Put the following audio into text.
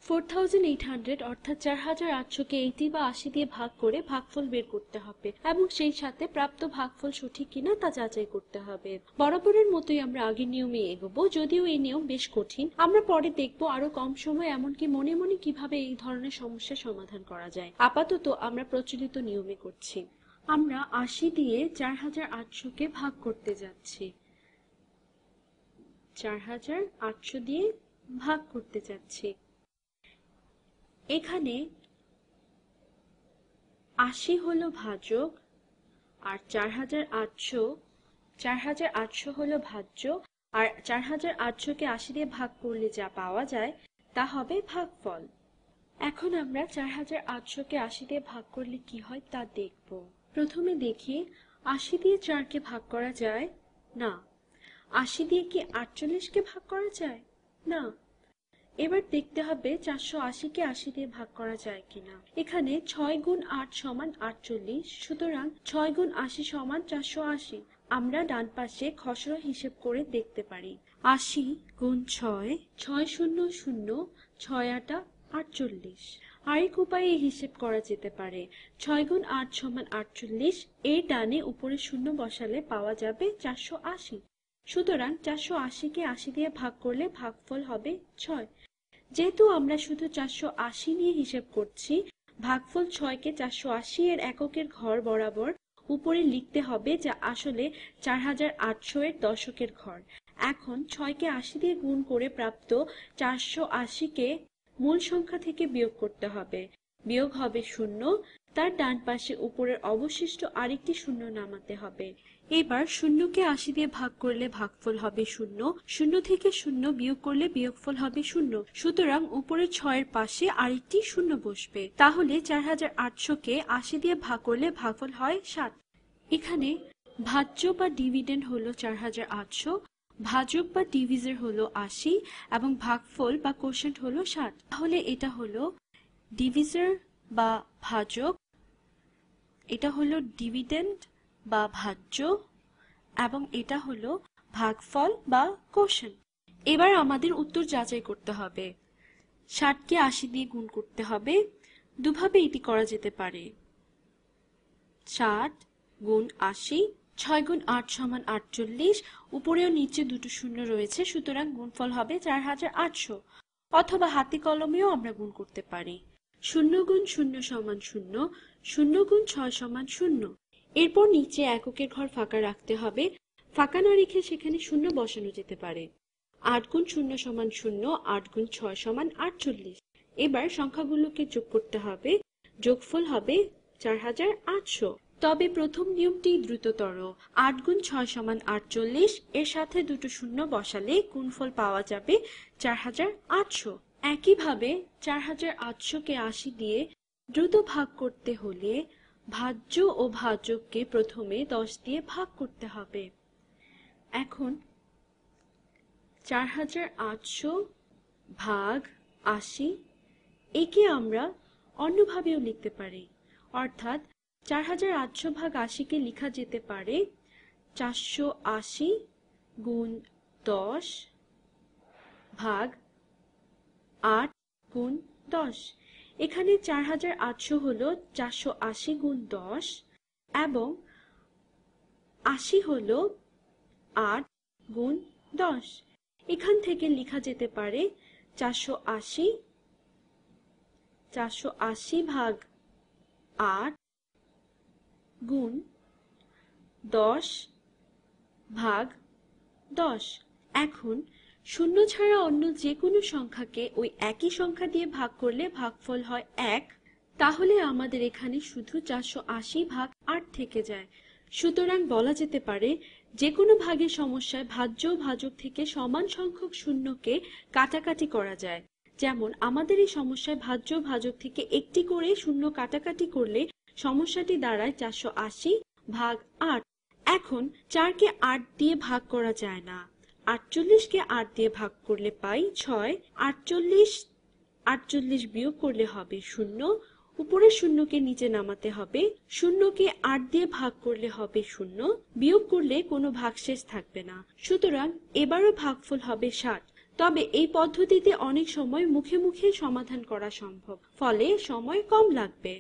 4800 অর্থাৎ 4800 কে 80 বা 80 দিয়ে ভাগ করে ভাগফল বের করতে হবে এবং সেই সাথে প্রাপ্ত ভাগফল সঠিক কিনা তা যাচাই করতে হবে। বরাবরের মতোই আমরা আগের নিয়মে এগোবো, যদিও এই নিয়ম বেশ কঠিন। আমরা পরে দেখবো আরো কম সময় এমনকি মনে মনে কিভাবে এই ধরনের সমস্যার সমাধান করা যায়। আপাতত আমরা প্রচলিত নিয়মে করছি। আমরা 80 দিয়ে 4800 কে ভাগ করতে যাচ্ছি। 4800 দিয়ে ভাগ করতে যাচ্ছি। এখানে 80 হলো ভাজক আর 4800 হলো ভাজ্য, আর 4800 কে 80 দিয়ে ভাগ করলে যা পাওয়া যায় তা হবে ভাগফল। এখন আমরা 4800 কে 80 দিয়ে ভাগ করলে কি হয় তা দেখব। প্রথমে দেখি 80 দিয়ে 4 কে ভাগ করা যায় না। 80 দিয়ে কি 48 কে ভাগ করা যায় না। এবার দেখতে হবে 480 কে 80 দিয়ে ভাগ করা যায় কিনা। এখানে 6 গুণ 8 সমান 48, সুতরাং 6 গুণ 80 সমান 480। আমরা ডান পাশে খসড়া হিসেব করে দেখতে পারি। 80 গুণ 6, 6 শূন্য শূন্য, 6 8 48। আরেক উপায়ে হিসেব করা যেতে পারে। 6 গুণ 8 সমান 48, এর ডানে উপরে শূন্য বসালে পাওয়া যাবে 480। সুতরাং 480 কে 80 দিয়ে ভাগ করলে ভাগফল হবে 6। যেহেতু আমরা শুধু 480 নিয়ে হিসেব করছি, ভাগফল 6 কে 480 এর এককের ঘর বরাবর উপরে লিখতে হবে, যা আসলে 4800 এর দশকের ঘর। এখন 6 কে 80 দিয়ে গুণ করে প্রাপ্ত 480 কে মূল সংখ্যা থেকে বিয়োগ করতে হবে। বিয়োগ হবে 0, তার ডান পাশে উপরের অবশিষ্ট আরেকটি শূন্য নামাতে হবে। এবার 0 কে 80 দিয়ে ভাগ করলে ভাগফল হবে 0, 0 থেকে 0 বিয়োগ করলে বিয়োগফল হবে 0। সুতরাং উপরের 6 এর পাশে আরেকটি শূন্য বসবে। তাহলে 4800 কে 80 দিয়ে ভাগ করলে ভাগফল হয় 7। এখানে ভাজ্য বা ডিভিডেন্ড হলো 4800, ভাজক বা ডিভিজার হলো 80 এবং ভাগফল বা কোশেন্ট হলো 7। তাহলে এটা হলো ডিভিজার বা ভাজক, এটা হলো ডিভিডেন্ড বা ভাজ্য, এবং এটা হলো ভাগফল বা কোশেন্ট। এবার আমাদের উত্তর যাচাই করতে হবে। 60 কে 80 দিয়ে গুণ করতে হবে। দুভাবে এটি করা যেতে পারে। 60 গুণ 80, 6 গুণ 8 সমান 48, উপরেও নিচে দুটো শূন্য রয়েছে, সুতরাং গুণফল হবে 4800। অথবা হাতে কলমেও আমরা গুণ করতে পারি। 0 গুণ 0 সমান 0, 0 গুণ 6 সমান 0। এরপর নিচে এককের ঘর ফাঁকা রাখতে হবে। ফাঁকা না রেখে সেখানে শূন্য বসানো যেতে পারে। 8 গুণ 0 সমান 0, 8 গুণ 6 সমান 48। এবার সংখ্যাগুলোকে যোগ করতে হবে। যোগফল হবে 4800। তবে প্রথম নিয়মটি দ্রুততর। 8 গুণ 6 সমান 48, এর সাথে দুটো শূন্য বসালে গুণফল পাওয়া যাবে 4800। একইভাবে 4800 কে 80 দিয়ে দ্রুত ভাগ করতে হলে ভাজ্য ও ভাজককে প্রথমে 10 দিয়ে ভাগ করতে হবে। এখন 4800 ভাগ 80, একে আমরা অন্যভাবেও লিখতে পারি। অর্থাৎ 4800 ভাগ 80 কে লেখা যেতে পারে 480 গুণ 10 ভাগ 8 গুণ 10। এখানে 4800 হলো 480 গুণ 10 এবং 80 হলো 8 গুণ 10। এখান থেকে লেখা যেতে পারে 480 ভাগ 8 গুণ 10 ভাগ 10। এখন শূন্য ছাড়া অন্য যে কোনো সংখ্যাকে ওই একই সংখ্যা দিয়ে ভাগ করলে ভাগফল হয় 1। তাহলে আমাদের এখানে শুধু 480 ভাগ 8 থেকে যায়। সুতরাং বলা যেতে পারে যে কোনো ভাগের সমস্যায় ভাজ্য ও ভাজক থেকে সমান সংখ্যক শূন্যকে কাটাকাটি করা যায়। যেমন আমাদের এই সমস্যায় ভাজ্য ও ভাজক থেকে একটি করে শূন্য কাটাকাটি করলে সমস্যাটি দাঁড়ায় 480 ভাগ 8। এখন 4 কে 8 দিয়ে ভাগ করা যায় না। 48 কে 8 দিয়ে ভাগ করলে পাই 6। 48 বিয়োগ করলে হবে 0, উপরের শূন্যকে নিচে নামাতে হবে। 0 কে 8 দিয়ে ভাগ করলে হবে 0, বিয়োগ করলে কোনো ভাগশেষ থাকবে না। সুতরাং এবারও ভাগফল হবে 7। তবে এই পদ্ধতিতে অনেক সময় মুখে মুখে সমাধান করা সম্ভব, ফলে সময় কম লাগবে।